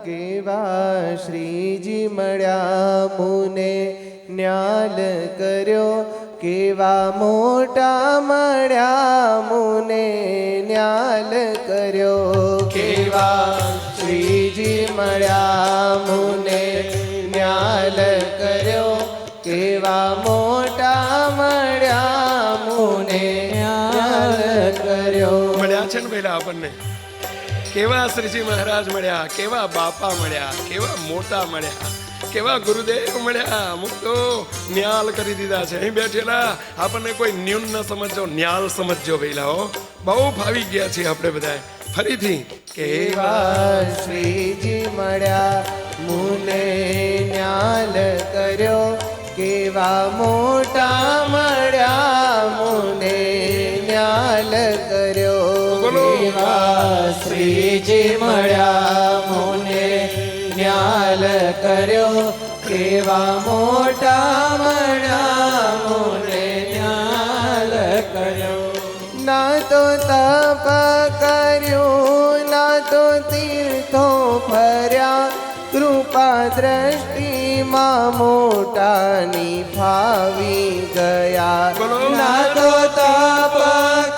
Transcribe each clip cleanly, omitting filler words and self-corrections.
કેવા શ્રીજી મળ્યા મુને ન્યાલ કર્યો, કેવા મોટા મળ્યા મુને ન્યાલ કર્યો, કેવા શ્રીજી મળ્યા મુને ન્યાલ કર્યો, કેવા મોટા મળ્યા મુને ન્યાલ કર્યો. મળ્યા છે ને પેલા આપણને કેવા શ્રીજી મહારાજ મળ્યા, કેવા બાપા મળ્યા, કેવા મોટા મળ્યા, કેવા ગુરુદેવ મળ્યા. અમુક તો ન્યાલ કરી દીધા છે. અહીં બેઠેલા આપણને કોઈ ન્યૂન ન સમજો, ન્યાલ સમજો પેલા. હો બહુ ફાવી ગયા છીએ આપણે બધા. ફરીથી કેવા શ્રીજી મળ્યા મુને ન્યાલ કર્યો, કેવા મોટા મળ્યા મુને ન્યાલ કર્યો, કેવા શ્રીજી મળ્યા મુને ન્યાલ કર્યો, કેવા મોટા મળ્યા મુને ન્યાલ કર્યો. ના તો તપ કર્યું, ના તો તીર્થો ફર્યા, કૃપા દ્રષ્ટિમાં મોટાની ફાવી ગયા. ના તો તપ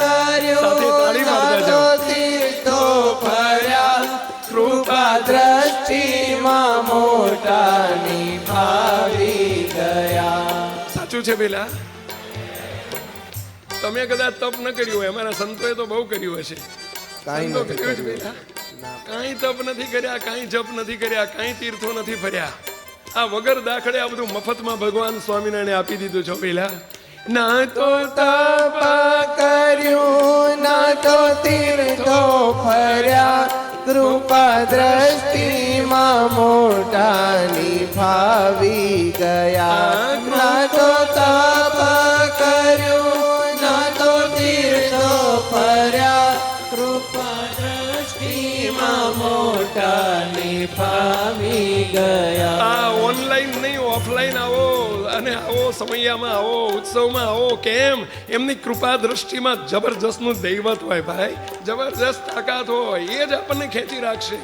કર્યું, ના તો તીર્થો ફર્યા, કૃપા દ્રષ્ટિમાં મોટાની ફાવી ગયા. સાચું છે પેલા. તમે કદાચ તપ ન કર્યું હોય, અમારા સંતોએ તો બહુ કર્યું હશે. સંતો કર્યું છે પેલા. કાંઈ તપ નથી કર્યા, કાંઈ જપ નથી કર્યા, કાંઈ તીર્થો નથી ફર્યા. આ વગર દાખલે આ બધું મફતમાં ભગવાન સ્વામિનારાયણે આપી દીધું છે પેલા. ના તો તપ કર્યું, ના તો તીર્થો ફર્યા, કૃપા દ્રષ્ટિમાં મોટાની ફાવી ગયા. ના તો તપ કર્યું, ના તો તીર્થો ફર્યા, કૃપા દ્રષ્ટિમાં મોટાની ફાવી ગયા. આ ઓનલાઈન નહીં, ઓફલાઈન આવો અને આવો સમયમાં આવો ઉત્સવમાં આવો. કેમ? એમની કૃપા દ્રષ્ટિમાં જબરજસ્તનું દૈવત હોય ભાઈ, જબરજસ્ત તાકાત હોય. એ જ આપણને ખેંચી રાખશે.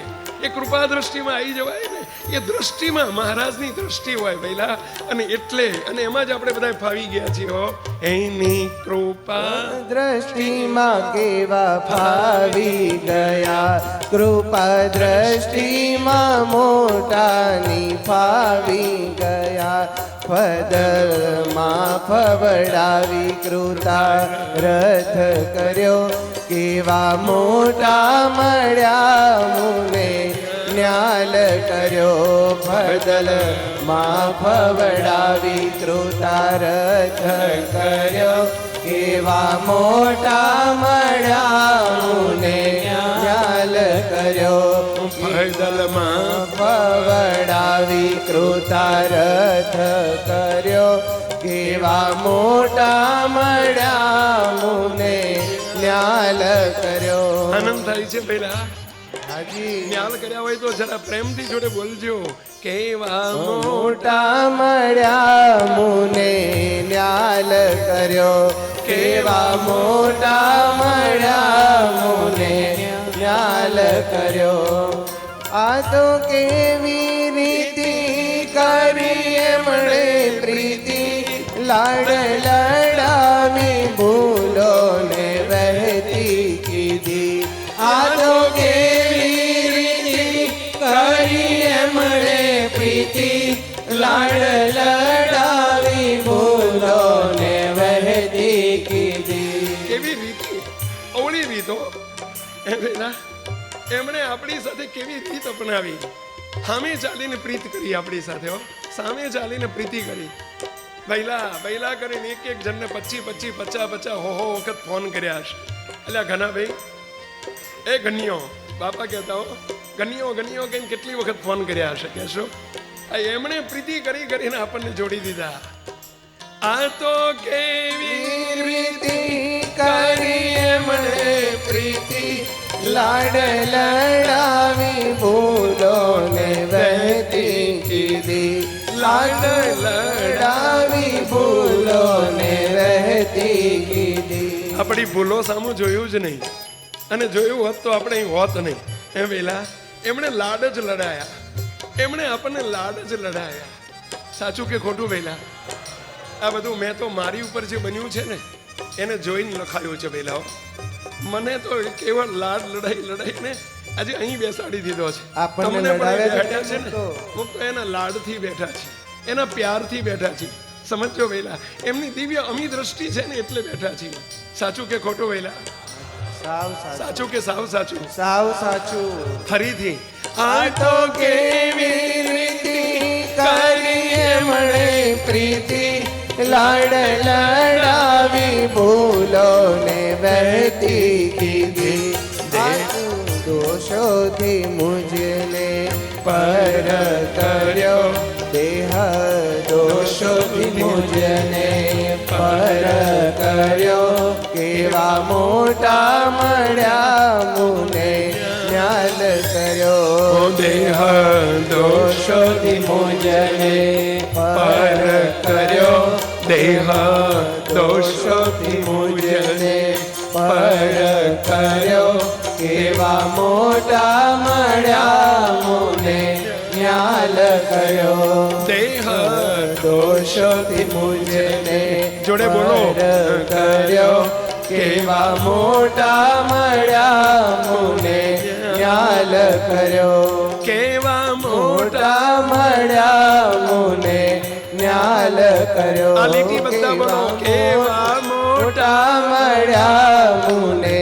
એ કૃપા દ્રષ્ટિમાં આવી જવાય ને, એ દ્રષ્ટિમાં મહારાજની દ્રષ્ટિ હોય પહેલા. અને એટલે અને એમાં જ આપણે બધા ફાવી ગયા છીએ. હો એની કૃપા દ્રષ્ટિમાં કેવા ફાવી ગયા, કૃપા દ્રષ્ટિમાં મોટાની ફાવી ગયા. ફદલમાં ફવડાવી કૃતા રથ કર્યો, કેવા મોટા મળ્યા મુને ન્યાલ કર્યો. ફદલમાં ફવડાવી કૃતા રથ કર્યો, કેવા મોટા મળ્યા મુને ન્યાલ કર્યો. ફદલમાં ફવડાવી કૃતા રથ કર્યો, કેવા મોટા મળ્યા મુને ન્યાલ કર્યો. આનંદ થાય છે પેલા. હાજી ન્યાલ કર્યા હોય તો જરા પ્રેમથી જોડે બોલજો. કેવા મોટા મળ્યા મુને ન્યાલ કર્યો, કેવા મોટા મળ્યા મુને ન્યાલ કર્યો. આ તો કેવી રીતિ કરી એમણે પ્રીતિ, લાડ લડાવી ભૂલો ને વહેતી કીધી. આ તો કેવી રીતિ કરી એમણે પ્રીતિ, લાડ લડાવી ભૂલો ને વહેતી કીધી. કેવી રીતિ, અવળી રીતો પેલા. એમણે આપણી સાથે કેવી રીત અપનાવી. સામે ચાલીને પ્રીત કરી આપણી સાથે. સામે ચાલીને પ્રીતિ કરી. બૈલા કરીને એક જણને 25 50 હો વખત ફોન કર્યા હશે. એટલે ઘણા ભાઈ એ ગણ્યો બાપા કહેતા હો, ગણ્યો કહીને કેટલી વખત ફોન કર્યા હશે કહેશો. એમણે પ્રીતિ કરીને આપણને જોડી દીધા. આ તો કેવી રીતિ કરી એમણે પ્રીતિ, લાડ લડાવી ભૂલો ને વહેતી કીધી. લાડ લડાવી ભૂલો ને વહેતી કીધી. આપણી ભૂલો સામું જોયું જ નહીં. અને જોયું હોત તો આપણે અહીં હોત નહીં. હે વેલા એમણે લાડ જ લડાયા, એમણે આપણને લાડ જ લડાયા. સાચું કે ખોટું વહેલા? આ બધું મેં તો મારી ઉપર જે બન્યું છે ને એને જોઈને લખાયું છે વહેલાઓ. મને તો કેવળ લાડ લડાઈને આજે અહીં બેસાડી દીધો છે. આપણને તમને પણ લડાવે છે બેઠા છે ને, હું તો એના લાડથી બેઠા છે, એના પ્યારથી બેઠા છે. સમજો વહેલા, એમની દિવ્ય અમી દ્રષ્ટિ છે ને એટલે બેઠા છીએ. સાચું કે ખોટું વહેલા? સાવ સાચું. સાચું કે સાવ સાચું? સાવ સાચું. ફરીથી આ તો કેવી રીતિ કરી એમણે પ્રીતિ, લાડ લડાવી ભૂલો ને વહેતી કીધી. દોષોથી મુજને પર કર્યો, દેહ દોષોથી મુજને પર કર્યો. કેવા મોટા મળ્યા મુને ન્યાલ કર્યો. દેહ દોષોથી મુજને પર કર્યો. દેહ દોષોથી મુજને પર કર્યો. કેવા મોટા મળ્યા મુને ન્યાલ કર્યો. દેહ દોષોથી મુજને જોડે બોલો. પર કર્યો. કેવા મોટા મળ્યા મુને ન્યાલ કર્યો. કેવા મોટા મળ્યા મુને ન્યાલ કર્યો. આ લીટી બધા બોલો. કેવા મોટા મળ્યા મુને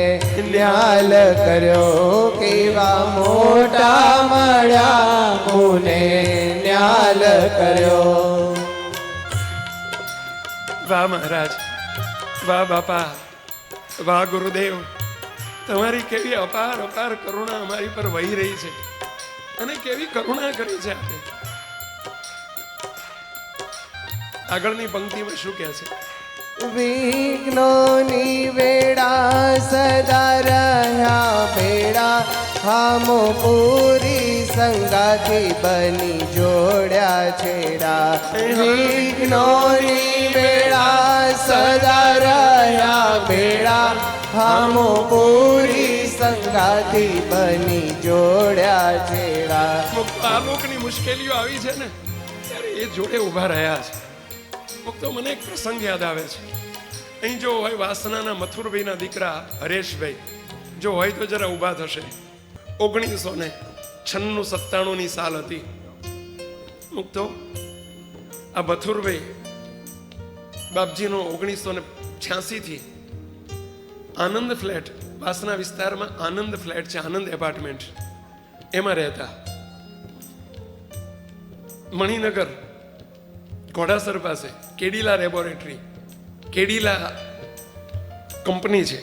ન્યાલ કર્યો. કેવા મોટા મળ્યા મુને ન્યાલ કર્યો. વાહ મહારાજ, વાહ બાપા, વાહ ગુરુદેવ, તમારી કેવી અપાર અપાર કરુણા અમારી પર વહી રહી છે અને કેવી કરુણા કરી છે આપે. આગળની પંક્તિમાં શું કહે છે? વિઘ્નોની વેળા સદા રહ્યા ભેળા, હામો પૂરી સંગાથી બની જોડ્યા છેડા. વિઘ્નોની વેળા સદા રહ્યા ભેળા, હામો પૂરી સંગાથી બની જોડ્યા છેડા. અમુકની મુશ્કેલીઓ આવી છે ને ત્યારે એ જોડે ઊભા રહ્યા છે. તો મને એક પ્રસંગ યાદ આવે છે. અહીં જો હોય વાસનાના મથુરભાઈના દીકરા હરેશભાઈ, જો હોય તો જરા ઊભા થશે. 1996-97 સાલ હતી. મુક્તો આ મથુરભાઈ બાપજીનો 1986 આનંદ ફ્લેટ, વાસના વિસ્તારમાં આનંદ ફ્લેટ છે, આનંદ એપાર્ટમેન્ટ, એમાં રહેતા. મણિનગર ઘોડાસર પાસે કેડીલા લેબોરેટરી, કેડીલા કંપની છે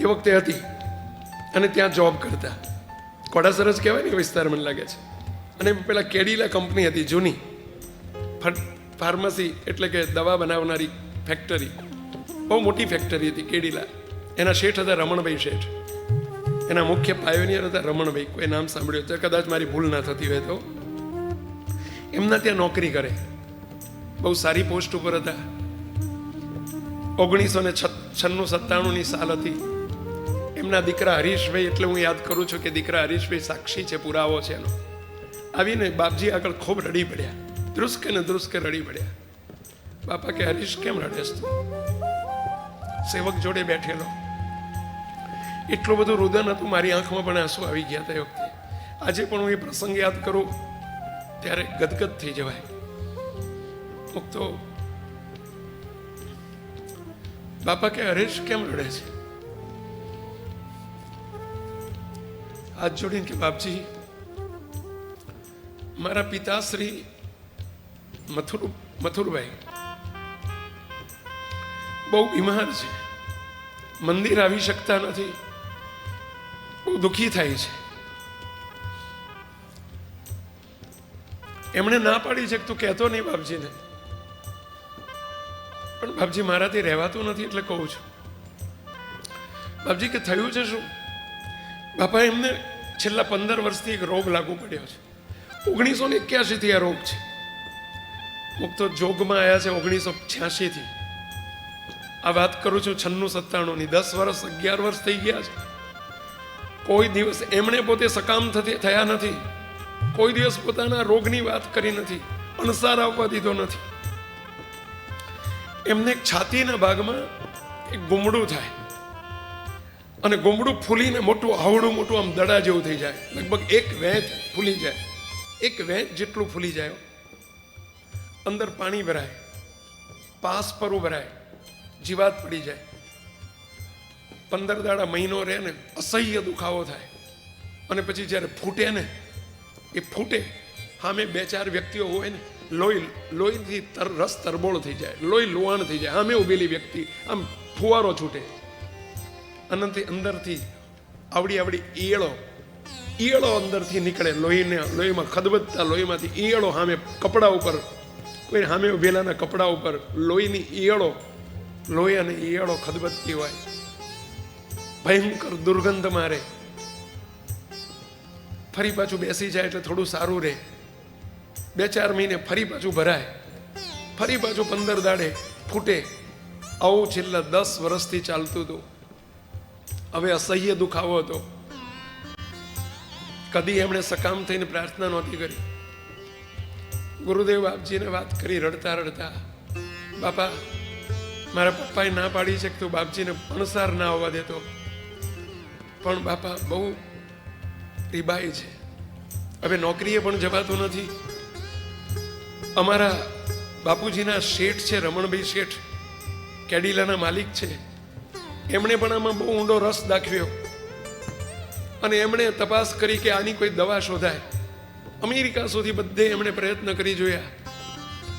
એ વખતે હતી અને ત્યાં જોબ કરતા. ઘોડાસર જ કહેવાય ને વિસ્તાર મને લાગે છે. અને પેલા કેડીલા કંપની હતી જૂની ફાર્મસી, એટલે કે દવા બનાવનારી ફેક્ટરી, બહુ મોટી ફેક્ટરી હતી કેડીલા. એના શેઠ હતા રમણભાઈ શેઠ, એના મુખ્ય પાયોનિયર હતા રમણભાઈ. કોઈ નામ સાંભળ્યું તો કદાચ મારી ભૂલ ના થતી હોય તો. એમના ત્યાં નોકરી કરે, બહુ સારી પોસ્ટ ઉપર હતા. 1996-97 સાલ હતી. એમના દીકરા હરીશભાઈ, એટલે હું યાદ કરું છું કે દીકરા હરીશભાઈ સાક્ષી છે, પુરાવો છે એનો. આવીને બાપજી આગળ ખૂબ રડી પડ્યા, ધ્રુસકે ને ધ્રુસકે રડી પડ્યા. બાપા કે હરીશ કેમ રડેસ તું? સેવક જોડે બેઠેલો, એટલું બધું રુદન હતું, મારી આંખમાં પણ આંસુ આવી ગયા તે વખતે. આજે પણ હું એ પ્રસંગ યાદ કરું ત્યારે ગદગદ થઈ જવાય. તો બાપા કે હરેશ કેમ રડે છે? હાથ જોડીને કે બાપજી, મારા પિતાશ્રી મથુરભાઈ બહુ બીમાર છે, મંદિર આવી શકતા નથી, બહુ દુઃખી થાય છે. એમણે ના પાડી છે કે તું કહેતો નહીં બાપજીને, પણ બાપજી મારાથી રહેવાતું નથી એટલે કહું છું. બાપજી કે થયું છે શું? બાપા એમને છેલ્લા 15 વર્ષથી એક રોગ લાગુ પડ્યો છે. 1981 આ રોગ છે. મુક્તો જોગમાં આવ્યા છે 1986. આ વાત કરું છું 96-97ની. 10 વર્ષ 11 વર્ષ થઈ ગયા છે. કોઈ દિવસ એમણે પોતે સકામ થયા નથી, કોઈ દિવસ પોતાના રોગની વાત કરી નથી, અણસાર આવવા દીધો નથી. એમને છાતીના ભાગમાં એક ગુમડું થાય અને ગુમડું ફૂલીને મોટું આવડું મોટું આમ દડા જેવું થઈ જાય, લગભગ એક વેંત ફૂલી જાય, એક વેંત જેટલું ફૂલી જાય. અંદર પાણી ભરાય, પાસ પરું ભરાય, જીવાત પડી જાય. 15 દાડા મહિનો રહે ને અસહ્ય દુખાવો થાય અને પછી જ્યારે ફૂટે ને એ ફૂટે સામે 2-4 વ્યક્તિઓ હોય ને લોહીથી રસ તરબોળ થઈ જાય, લોહી લુહાણ થઈ જાય. સામે ઉભેલી વ્યક્તિ આમ ફુવારો છૂટે. અનંતથી અંદરથી આવડી ઈયળો અંદરથી નીકળે, લોહીમાં ખદબદતા લોહીમાંથી ઈયળો સામે કપડા ઉપર, કોઈ સામે ઉભેલાના કપડા ઉપર લોહીની ઈયળો, લોહી અને ઈયળો ખદબદતી હોય, ભયંકર દુર્ગંધ મારે. ફરી પાછું બેસી જાય એટલે થોડું સારું રહે. 2-4 મહિને ફરી પાછું ભરાય, ફરી પાછું 15 દાડે ફૂટે. આવું છેલ્લા 10 વર્ષથી ચાલતું હતું. હવે અસહ્ય દુખાવો હતો. કદી એમણે સકામ થઈને પ્રાર્થના નહોતી કરી. ગુરુદેવ બાપજીને વાત કરી રડતા રડતા, બાપા મારા પપ્પાએ ના પાડી છે કે તું બાપજીને અણસાર ના આવવા દેતો, પણ બાપા બહુ રીબાઈ છે, હવે નોકરીએ પણ જવાતું નથી. અમારા બાપુજીના શેઠ છે, રમણભાઈ શેઠ, કેડિલાના માલિક છે, એમણે પણ આમાં બહુ ઊંડો રસ દાખવ્યો અને એમણે તપાસ કરી કે આની કોઈ દવા શોધાય. અમેરિકા સુધી બધે એમણે પ્રયત્ન કરી જોયા,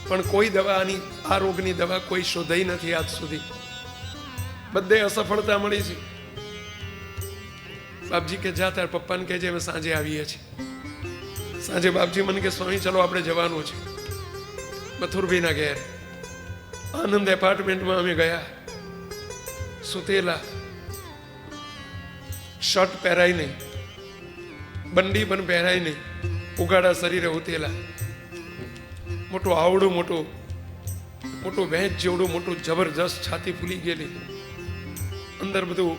પણ કોઈ દવા આની, આ રોગની દવા કોઈ શોધાઈ નથી આજ સુધી. બધે અસફળતા મળી છે. બાપજી કે જા તાર પપ્પાને કહેજે અમે સાંજે આવીએ છીએ. સાંજે બાપજી મને કે સ્વામી ચલો આપણે જવાનું છે મથુરભાઈના ઘેર. આનંદ એપાર્ટમેન્ટમાં અમે ગયા. સુતેલા, શર્ટ પહેરાય નહીં, બંડી પણ પહેરાય નહીં, ઉગાડા શરીરે ઉતેલા. મોટું આવડું મોટું વેચ જેવડું મોટું જબરજસ્ત છાતી ફૂલી ગયેલી, અંદર બધું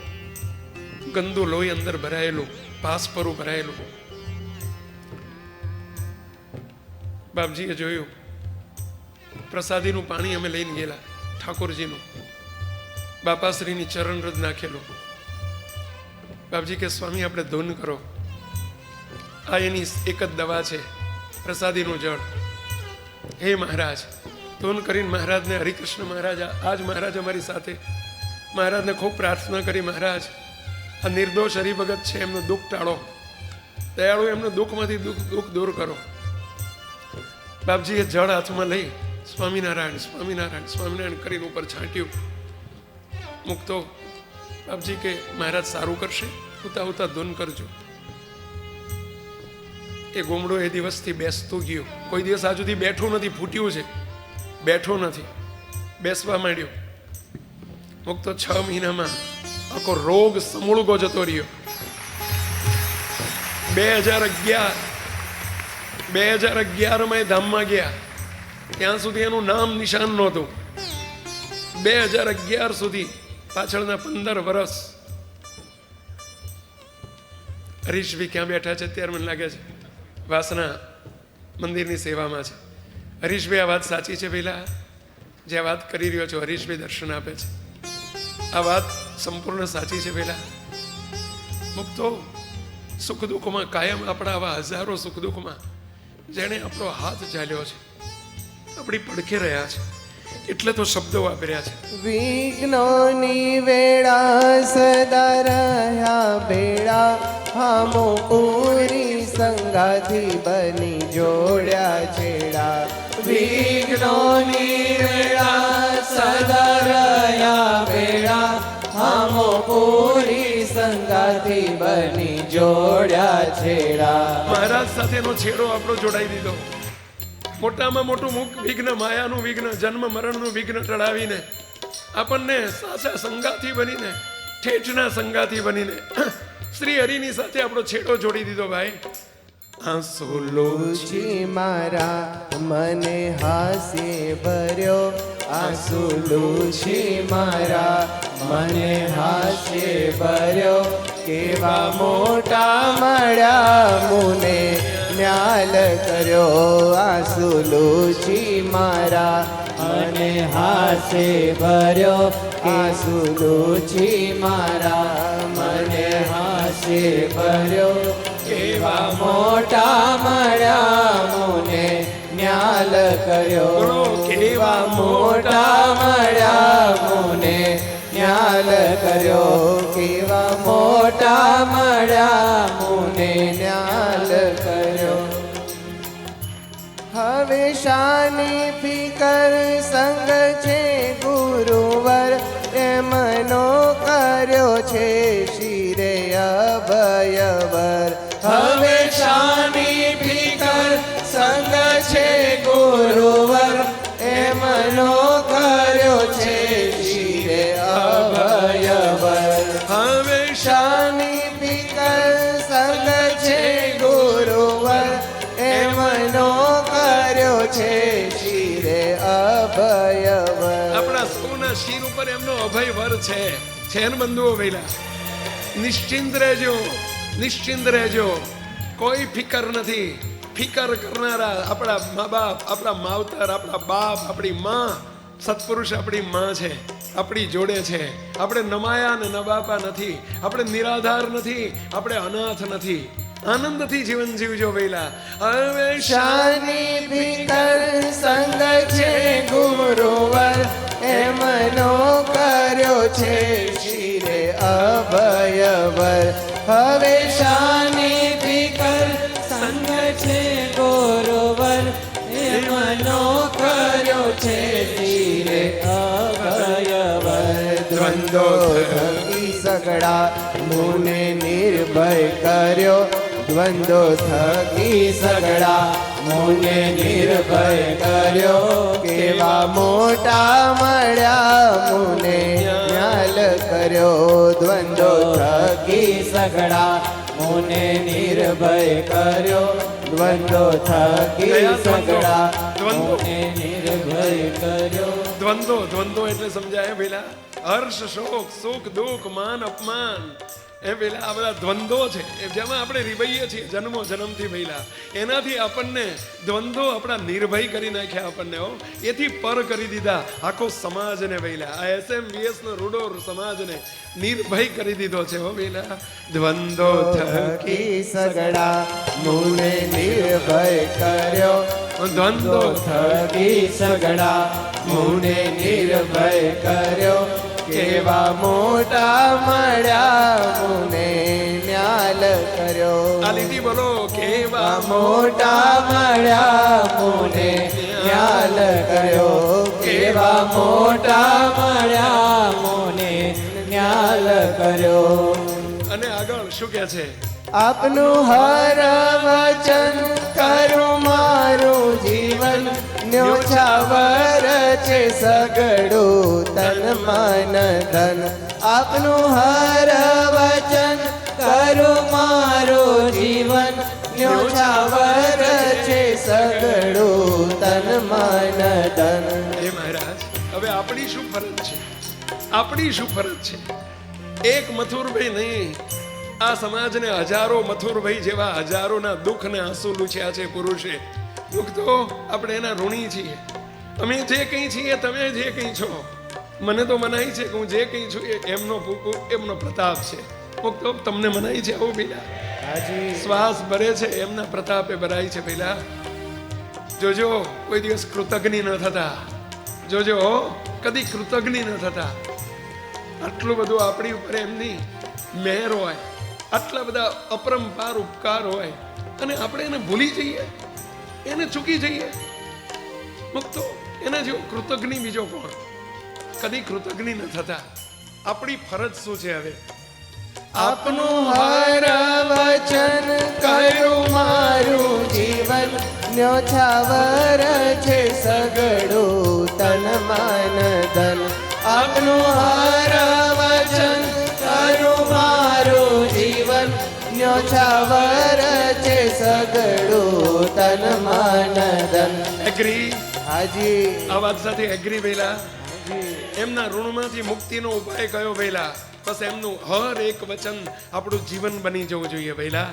ગંદુ લોહી અંદર ભરાયેલું, પાસ પરું ભરાયેલું. બાપજીએ જોયું. પ્રસાદીનું પાણી અમે લઈને ગયેલા, ઠાકોરજીનું, બાપાશ્રીની ચરણ રજ નાખેલું. બાપજી કે સ્વામી આપણે ધૂન કરો, આ એની એક જ દવા છે, પ્રસાદીનું જળ. હે મહારાજ, ધૂન કરીને મહારાજને, હરિકૃષ્ણ મહારાજ, આજ મહારાજ અમારી સાથે, મહારાજને ખૂબ પ્રાર્થના કરી, મહારાજ આ નિર્દોષ હરિભગત છે, એમનું દુઃખ ટાળો, દયાળુ એમનું દુઃખમાંથી દુઃખ દૂર કરો. બાપજીએ જળ હાથમાં લઈ સ્વામિનારાયણ સ્વામિનારાયણ સ્વામિનારાયણ કરીને ઉપર છાંટ્યું, મૂકતો. બાપજી કે મહારાજ સારું કરશે, ઉતા ધૂન કરજો. એ ગોમડો એ દિવસથી બેસતું ગયું. કોઈ દિવસ આ સુધી બેઠું નથી, ફૂટ્યું છે, બેઠો નથી, બેસવા માંડ્યો. મૂકતો 6 મહિનામાં આખો રોગ સમૂળગો જતો રહ્યો. 2011માં એ ધામમાં ગયા, ત્યાં સુધી એનું નામ નિશાન નહોતું. 2011 સુધી, પાછળના 15 વર્ષ. હરીશભાઈ ક્યાં બેઠા છે ત્યારે મને લાગે છે વાસના મંદિરની સેવામાં છે. હરીશભાઈ આ વાત સાચી છે? પહેલા જે વાત કરી રહ્યો છો, હરીશભાઈ દર્શન આપે છે, આ વાત સંપૂર્ણ સાચી છે? પહેલા મુક્તો સુખ દુઃખમાં કાયમ, આપણા આવા હજારો સુખ દુઃખમાં જેણે આપણો હાથ ઝાલ્યો છે, આપણી પડખે રહ્યા છે, એટલે તો શબ્દો વાપર્યા છે. વિઘ્નોની વેળા સદા રહ્યા બેડા, હામો પૂરી સંગાથી બની જોડ્યા છેડા. વિઘ્નોની વેળા સદા રહ્યા બેડા, હામો પૂરી સંગાથી બની જોડ્યા છેડા. મહારાજ સાથેનો છેડો આપણો જોડાઈ દીધો. મોટામાં મોટું વિઘ્ન, માયાનું વિઘ્ન, જન્મ મરણનું વિઘ્ન ટળાવીને આપણને સાચા સંગાથી બનીને, ઠેઠના સંગાથી બનીને શ્રી હરિની સાથે આપણો છેડો જોડી દીધો. ભાઈ આંસુ લૂછી મારા મને હાસ્ય ભર્યો, આંસુ લૂછી મારા મને હાસ્ય ભર્યો, કેવા મોટા મળ્યા મુને ન્યાલ કર્યો આંસુ લૂછી મારા મને હાસે ભર્યો આંસુ લૂછી મારા મને હાસે ભર્યો કેવા મોટા મળ્યા મુને ન્યાલ કર્યો બોલો, કેવા મોટા મળ્યા મુને ન્યાલ કર્યો કેવા મોટા મળ્યા મુને ન્યાલ કર્યો હવે શાની ફિકર સંગ છે ગુરુવર એમનો કર્યો છે શિરે અભયવર હવે શાની ફિકર સંગ છે ગુરુવર એમનો કર્યો છે શિરે અભયવર હવે શાની ફિકર સંગ છે ગુરુવર એમનો કર્યો છે શિરે અભયવર આપણા સૌના શિર ઉપર એમનો અભય વર છે ને બંધુઓ વહેલા નિશ્ચિંત રહેજો, નિશ્ચિંત રહેજો, કોઈ ફિકર નથી. ફિકર કરનારા આપણા મા બાપ, આપણા માવતર, આપણા બાપ, આપણી માં, સત્પુરુષ આપણી માં છે, આપણી જોડે છે. આપણે નમાયા ને નબાપા નથી, આપણે નિરાધાર નથી, આપણે અનાથ નથી. આનંદથી જીવન જીવજો વહેલા. હવે શાની ફિકર સંગ છે ગુરુવર એમનો કર્યો છે શિરે અભયવર હવે શાની ફિકર સંગ છે ગુરુવર એમનો કર્યો છે શિરે અભયવર દ્વંદ્વો થકી સગડા મુને નિર્ભય કર્યો દ્વંદ્વો થકી સગડા મુને નિર્ભય કર્યો કેવા મોટા મળ્યા મુને ન્યાલ કર્યો દ્વંદ્વો થકી સગડા મુને નિર્ભય કર્યો દ્વંદ્વો થકી સગડા મુને નિર્ભય કર્યો દ્વંદ્વો, દ્વંદ્વો એટલે સમજાય પેલા હર્ષ, શોક, સુખ, દુઃખ, માન, અપમાન, એ પેલા આ બધા દ્વંદ્વો છે જેમાં આપણે રીબાઈએ છીએ જન્મો જન્મથી પહેલા. એનાથી આપણને દ્વંદ્વો આપણા નિર્ભય કરી નાખ્યા. આપણને એથી પર કરી દીધા આખો સમાજને પહેલા. આ SMVS નો રૂડો સમાજને નિર્ભય કરી દીધો છે પહેલા. દ્વંદ્વો થકી સગડા મુને નિર્ભય કર્યો દ્વંદ્વો થકી સગડા મુને નિર્ભય કર્યો કેવા મોટા મળ્યા મુને ન્યાલ કર્યો આ લીટી બોલો, કેવા મોટા મળ્યા મુને ન્યાલ કર્યો કેવા મોટા મળ્યા મુને ન્યાલ કર્યો. અને આગળ શું કહે છે? આપનું હર વચન કરું મારું જીવન ન્યોછાવર છે સગડું તન મન ધન આપનું હર વચન કરું મારું જીવન ન્યોછાવર છે સગડું તન મન ધન. હે મહારાજ, હવે આપણી શું ફરજ છે? આપણી શું ફરજ છે? એક મથુરભાઈ નહીં, આ સમાજને હજારો મથુરભાઈ જેવા હજારોના દુઃખને આંસુ લૂછ્યા છે પુરુષે. દુઃખ તો આપણે એના ઋણી છીએ. અમે જે કંઈ છીએ, તમે જે કંઈ છો, મને તો મનાય છે કે હું જે કંઈ છું એ એમનો પ્રતાપ છે. તો તમને મનાય છે આવું પેલા શ્વાસ ભરે છે એમના પ્રતાપે ભરાય છે. પેલા જોજો કોઈ દિવસ કૃતજ્ઞ ન થતા, જોજો કદી કૃતજ્ઞ ન થતા. આટલું બધું આપણી ઉપર એમની મહેર હોય, આટલા બધા અપરંપાર ઉપકાર હોય, અને આપણે એને ભૂલી જઈએ, એને ચૂકી જઈએ. મુક્તો એના જેવો કૃતજ્ઞ બીજો કોણ? કદી કૃતજ્ઞ ન થતા. આપણી ફરજ શું છે હવે? આપનું હર વચન કરું મારું જીવન ન્યોછાવર છે સગડું તન મન ધન આપનું હર વચન કરું મારું જીવન ન્યોછાવર છે સગડું તન મન ધન. એગ્રી? હાજી આ વાત સાથે એગ્રી પહેલા? એમના ઋણમાંથી મુક્તિનો ઉપાય કયો પહેલા? બસ એમનું હર એક વચન આપણું જીવન બની જવું જોઈએ પહેલા.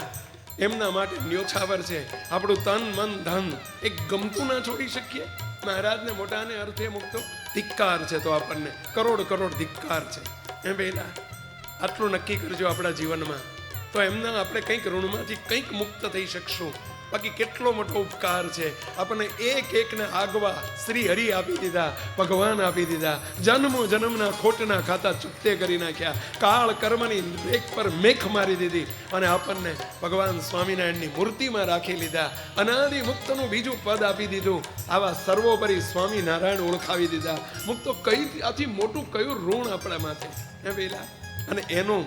એમના માટે ન્યોછાવર છે. આપણું તન મન ધન એક ગમતું ના છોડી શકીએ. મહારાજને મોટાને અર્થે મૂકતો ધિક્કાર છે, તો આપણને કરોડ કરોડ ધિક્કાર છે. એમ પહેલા આટલું નક્કી કરજો આપણા જીવનમાં, તો એમના આપણે કંઈક ઋણમાંથી કંઈક મુક્ત થઈ શકશું. બાકી કેટલો મોટો ઉપકાર છે. આપણને એક એકને આગવા શ્રી હરિ આપી દીધા, ભગવાન આપી દીધા. જન્મો જન્મના ખોટના ખાતા ચૂકતે કરી નાખ્યા. કાળ કર્મની રેખ પર મેખ મારી દીધી અને આપણને ભગવાન સ્વામિનારાયણની મૂર્તિમાં રાખી લીધા. અનાદિ મુક્તનું બીજું પદ આપી દીધું. આવા સર્વોપરી સ્વામિનારાયણ ઓળખાવી દીધા. મુક્તો કઈ આથી મોટું કયું ઋણ આપણા માથે હે પેલા. અને એનું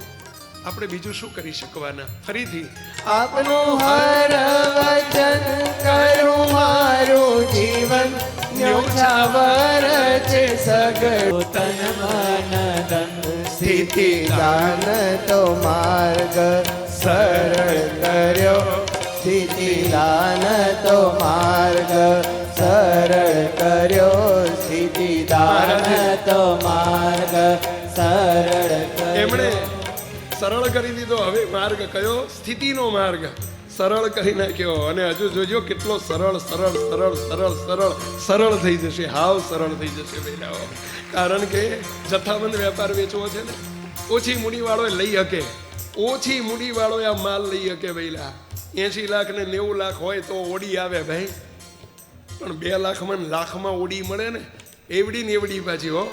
આપણે બીજું શું કરી શકવાના? ફરીથી આપનું હર વચન કરું મારું જીવન ન્યોછાવર છે સગડું તન મન ધન સ્થિતિ દાન તો માર્ગ સરળ કર્યો. સ્થિતિ દાન તો માર્ગ સરળ કર્યો. સ્થિતિ દાન તો માર્ગ સરળ એમણે સરળ કરી દીધો. હવે માર્ગ કયો? સ્થિતિનો માર્ગ સરળ કરી નાખ્યો. અને હજુ જોજો કેટલો સરળ સરળ સરળ સરળ સરળ સરળ થઈ જશે. હાવ સરળ થઈ જશે બહેનાઓ. કારણ કે જથ્થાબંધ વેપાર વેચવો છે ને, ઓછી મૂડીવાળો લઈ શકે. ઓછી મૂડીવાળો આ માલ લઈ શકે. પહેલા 80 લાખ ને 90 લાખ હોય તો ઓડી આવે ભાઈ, પણ 2 લાખમાં લાખમાં ઓડી મળે ને, એવડી ને એવડી પાછી હો,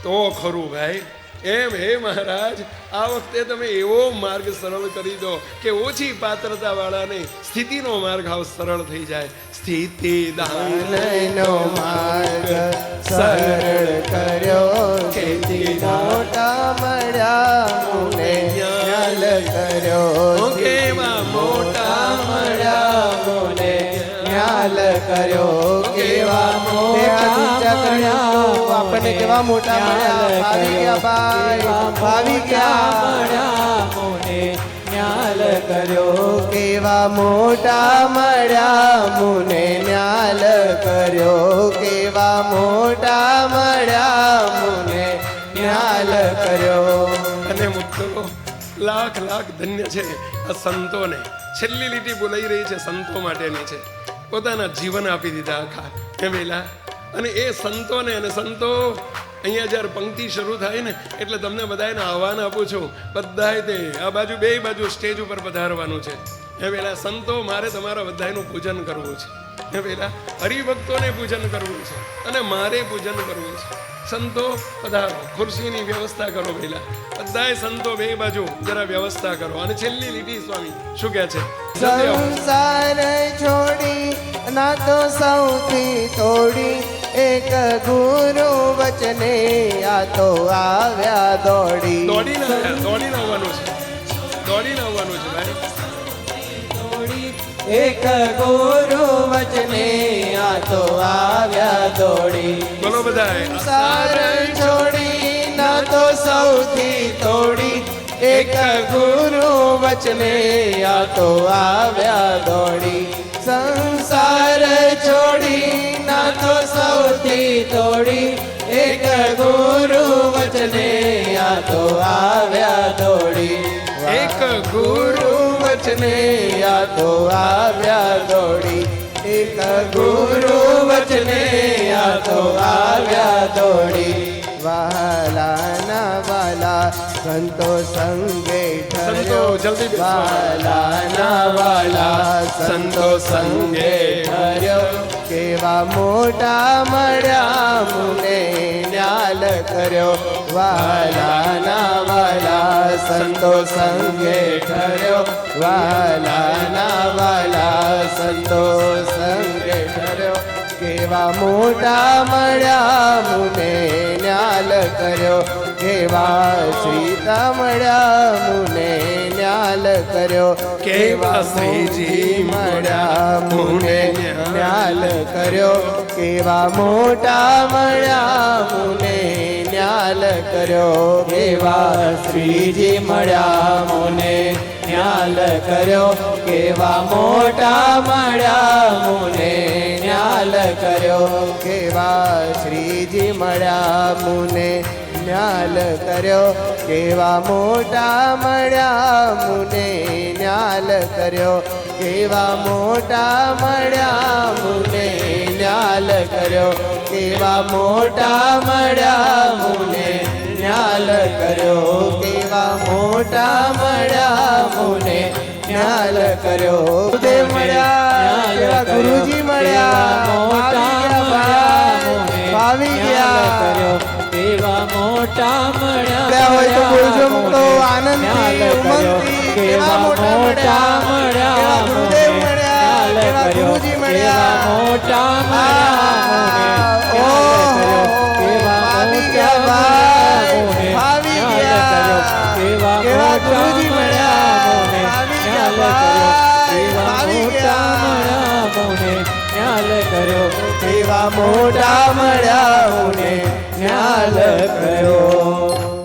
તો ખરું ભાઈ. એમ હે મહારાજ, આ વખતે તમે એવો માર્ગ સરળ કરી દો કે ઓછી પાત્રતા વાળાને સ્થિતિનો માર્ગ હાવ સરળ થઈ જાય. સ્થિતિ દાનનો માર્ગ સરળ કર્યો. સ્થિતિ મોટા મળ્યા મુને ન્યાલ કર્યો. કેવા મોટા મળ્યા મુને ન્યાલ કર્યો. કેવા મોટા મળ્યા આપણને કેવા મોટા મળ્યા. ભાવી ગયા ભાઈ, ભાવી ગયા મોને ન્યાલ કર્યો. કેવા મોટા મળ્યા મુને ન્યાલ કર્યો. કેવા મોટા મળ્યા મુને ન્યાલ કર્યો. અને મુક્તો લાખ લાખ ધન્ય છે આ સંતોને. છેલ્લી લીટી બોલાઈ રહી છે સંતો માટેની છે. પોતાના જીવન આપી દીધા આખા હે વેલા. અને એ સંતોને, અને સંતો અહીંયા જ્યારે પંક્તિ શરૂ થાય ને એટલે તમને બધાને આહવાન આપું છું. બધાએ તે આ બાજુ બે બાજુ સ્ટેજ ઉપર પધારવાનું છે હે વેલા. સંતો મારે તમારા બધાનું પૂજન કરવું છે હે વેલા. હરિભક્તોને પૂજન કરવું છે અને મારે પૂજન કરવું છે. સંતો પધારો, ખુરશીની વ્યવસ્થા કરો પહેલા. બધાએ સંતો બે બાજુ જરા વ્યવસ્થા કરો. અને છેલ્લી લીટી સ્વામી શું કહે છે? સંસાર છોડી ના તો સૌથી તોડી એક ગુરુ વચને આ તો આવ્યા દોડી. દોડીને આવવાનું છે, દોડીને આવવાનું છે ભાઈ. એક ગુરુ વચને આ તો આવ્યા દોડી. બોલો બધાએ. સંસાર છોડી ના તો સૌથી તોડી એક ગુરુ વચને આ તો આવ્યા દોડી. સંસાર છોડી ના તો સૌથી તોડી એક ગુરુ વચને આ તો આવ્યા દોડી. એક ગુરુ વચને આ તો આવ્યા દોડી. એક ગુરુ વચને આ તો આવ્યા દોડી. વાલા ના વાલા સંતો સંગે સંતો જલ્દી બેસો. વાલા ના વાલા સંતો સંગે ઠર્યો. કેવા મોટા મળ્યા મુને ન્યાલ કર્યો. વાલા ના વાલા સંતો સંગે ઠર્યો. વાલા ના વાલા સંતો સંગે ઠર્યો. કેવા મોટા મળ્યા મુને ન્યાલ કર્યો. કેવા સીતા મળ્યા મુને ન્યાલ કર્યો. કેવા શ્રીજી મળ્યા મુને ન્યાલ કર્યો. કેવા મોટા મળ્યા મુને ન્યાલ કર્યો. કેવા શ્રીજી મળ્યા મુને ન્યાલ કર્યો. કેવા મોટા મળ્યા મુને ન્યાલ કર્યો. કેવા શ્રીજી મળ્યા મુને ન્યાલ કર્યો કેવા મોટા મળ્યા મુને ન્યાલ કર્યો કેવા મોટા મળ્યા મુને ન્યાલ કર્યો કેવા મોટા મળ્યા મુને ન્યાલ કર્યો કેવા મોટા મળ્યા મુને ન્યાલ કર્યો ગુરુદેવ મળ્યા કેવા ગુરુજી મળ્યા ભાવી ગયા કેવા મોટા મળ્યા મળ્યા હોય તો બોલજો મુક્તો આનંદથી ઉમંગથી કેવા મોટા મળ્યા કેવા ગુરુદેવ મળ્યા કેવા ગુરુજી મળ્યા મોટા મળ્યા ભાવી ગયા ભાઈ ભાવી ગયા કેવા ગુરુજી મળ્યા ભાવી ગયા ભાઈ ભાવી ગયા ન્યાલ કર્યો કેવા મોટા મળ્યા મુને ન્યાલ કર્યો